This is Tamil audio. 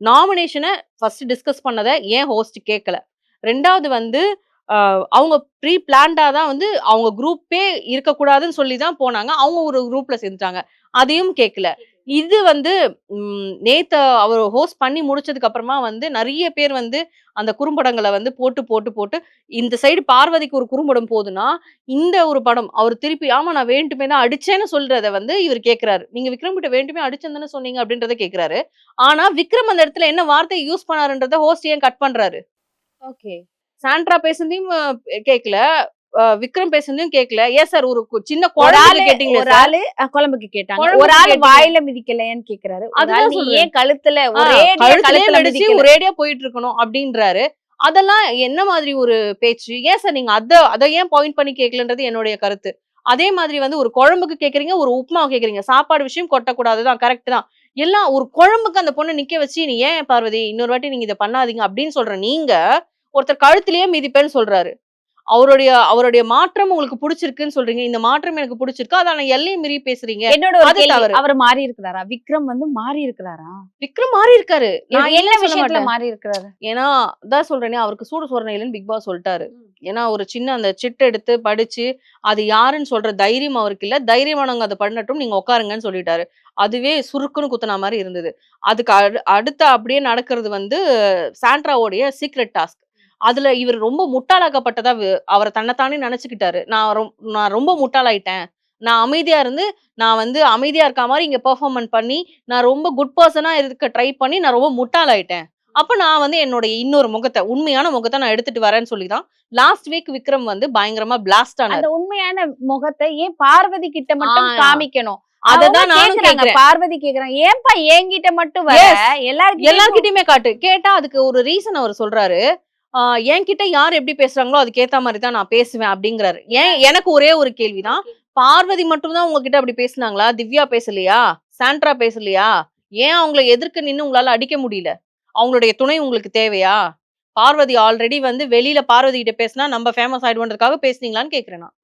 நாமினேஷன ஃபர்ஸ்ட் டிஸ்கஸ் பண்ணத ஏன் ஹோஸ்ட் கேட்கல? 2வது வந்து அவங்க ப்ரீ பிளான்டா தான் வந்து அவங்க குரூப்பே இருக்கக்கூடாதுன்னு சொல்லி தான் போனாங்க. அவங்க ஒரு குரூப்ல சேர்ந்துட்டாங்க. அதையும் கேட்கல. இது வந்து நேத்து அவரு ஹோஸ்ட் பண்ணி முடிச்சதுக்கு அப்புறமா வந்து நெறைய பேர் வந்து அந்த குறும்படங்கள வந்து போட்டு இந்த சைடு பார்வதிக்கு ஒரு குறும்படம் போதுன்னா, இந்த ஒரு படம் அவர் திருப்பி ஆமா நான் வேண்டுமே தான் அடிச்சேன்னு சொல்றத வந்து இவரு கேட்கிறாரு. நீங்க விக்ரம் கிட்ட வேண்டுமே அடிச்சேன்னு தானே சொன்னீங்க அப்படின்றத கேட்கிறாரு. ஆனா விக்ரம் அந்த இடத்துல என்ன வார்த்தை யூஸ் பண்ணாருன்றத ஹோஸ்ட் ஏன் கட் பண்றாரு? ஓகே. சாண்ட்ரா பேசுனதையும் கேட்கல. விக்ரம் பேசுனதையும் கேட்கல. ஏன் சார் ஒரு சின்ன ஒரு குழந்தைக்கு ஆளு கேட்டீங்களே ஒரு சார். ஆளு குழம்புக்கு கேட்டாங்க. ஒரு குழம்புக்கு ஆளு கேட்டீங்க. வாயில மிதிக்கலையான்னு கேக்குறாரு. ஒரு ஆள் அதுதான் நீ சொல்றேன். ஏன் கழுத்துல ஆ ஒரேடியா கழுத்திலேயே கழுத்துல வெடிச்சு மிதிக்கல? ஒரேடியா போயிட்டு இருக்கணும் அப்டின்றாரு. அதெல்லாம் என்ன மாதிரி ஒரு பேச்சு? ஏன் சார் நீங்க அத ஏன் பாயிண்ட் பண்ணி கேட்கலன்றது என்னுடைய கருத்து. அதே மாதிரி வந்து ஒரு குழம்புக்கு கேட்கிறீங்க, ஒரு உப்புமாவ கேட்கிறீங்க. சாப்பாடு விஷயம் கொட்டக்கூடாது தான். கரெக்ட் தான். எல்லாம் ஒரு குழம்புக்கு அந்த பொண்ண நிக்க வச்சு, "நீ ஏன் பார்வதி இன்னொரு வாட்டி நீங்க இத பண்ணாதீங்க" அப்டின்னு சொல்ற நீங்க, ஒருத்தர் கழுத்திலேயே மிதிப்பேன்னு சொல்றாரு. அவருடைய அவருடைய மாற்றம் உங்களுக்கு புடிச்சிருக்குன்னு சொல்றீங்க. இந்த மாற்றம் எனக்கு புடிச்சிருக்கு. அத ஆனா எல்லைய மீறி பேசுறீங்க. என்னோட ஒரு அது கேள்வி. தவறு. அவரு மாறி இருக்கிறாரா? விக்ரம் வந்து மாறி இருக்கிறாரா? விக்ரம் மாறி இருக்காரு. நான் என்ன இல்லன்னு சொல்ல விஷயத்துல மாட்டேன். மாறி இருக்கிறாரு? ஏன்னா, அதான் சொல்றேனே, அவருக்கு சூடு சொரணை இல்லன்னு பிக் பாஸ் சொல்ட்டாரு. ஏன்னா, ஒரு சின்ன அந்த சிட் எடுத்து படிச்சு, அது யாருன்னு சொல்ற தைரியம் அவருக்கு இல்ல. தைரியமானவங்க அத பண்ணட்டும். நீங்க உட்காருங்கன்னு சொல்லிட்டாரு. அதுவே சுருக்குன்னு குத்துன மாரி இருந்தது. அதுக்கு அடுத்த அப்படியே நடக்கிறது வந்து சாண்ட்ராவோடைய சீக்ரெட் டாஸ்க். அதுல இவரு ரொம்ப முட்டாளாக்கப்பட்டதா அவர தன்னைத்தானே நெனச்சுக்கிட்டாரு. நான் ரொம்ப முட்டாளாயிட்டேன். நான் அமைதியா இருந்து, நான் வந்து அமைதியா இருக்க மாரி இங்க பெர்ஃபார்மன்ஸ் பண்ணி, நான் ரொம்ப குட் பெர்சனா இருக்க ட்ரை பண்ணி, நான் ரொம்ப முட்டாளாயிட்டேன். அப்ப நான் வந்து என்னுடைய இன்னொரு முகத்த, உண்மையான முகத்த நான் எடுத்துட்டு வரேன்னு சொல்லி தான், லாஸ்ட் வீக் விக்ரம் வந்து பயங்கரமா பிளாஸ்ட் அந்த ஆனாரு. உண்மையான முகத்த ஏன் பார்வதி கிட்ட மட்டும் ஆ காமிக்கணும்? அவங்க அததான் நானும் கேக்குறாங்க. கேட்கிறேன். பார்வதி கேக்குறாங்க. ஏன்பா என்கிட்ட மட்டும் வர? எஸ். எல்லார்கிட்டயும் எல்லார்கிட்டயுமே காட்டு. கேட்டா அதுக்கு ஒரு ரீசன் அவரு சொல்றாரு. என்கிட்ட யார் எப்படி பேசுறாங்களோ, அதுக்கு ஏத்த மாரி தான் நான் பேசுவேன் அப்படிங்கிறாரு. எனக்கு ஒரே ஒரு கேள்வி தான். பார்வதி மட்டும் தான் உங்ககிட்ட அப்படி பேசுனாங்களா? திவ்யா பேசலையா? சாண்ட்ரா பேசலையா? ஏன் அவங்கள எதிர்க்க நின்னு உங்களால அடிக்க முடியல? அவங்களுடைய துணை உங்களுக்கு தேவையா? பார்வதி ஆல்ரெடி வந்து வெளியில பார்வதி கிட்ட பேசினா நம்ம ஃபேமஸ் ஆயிடுவோன்றதுக்காக பேசுனீங்களான்னு கேட்கிறேன் நான்.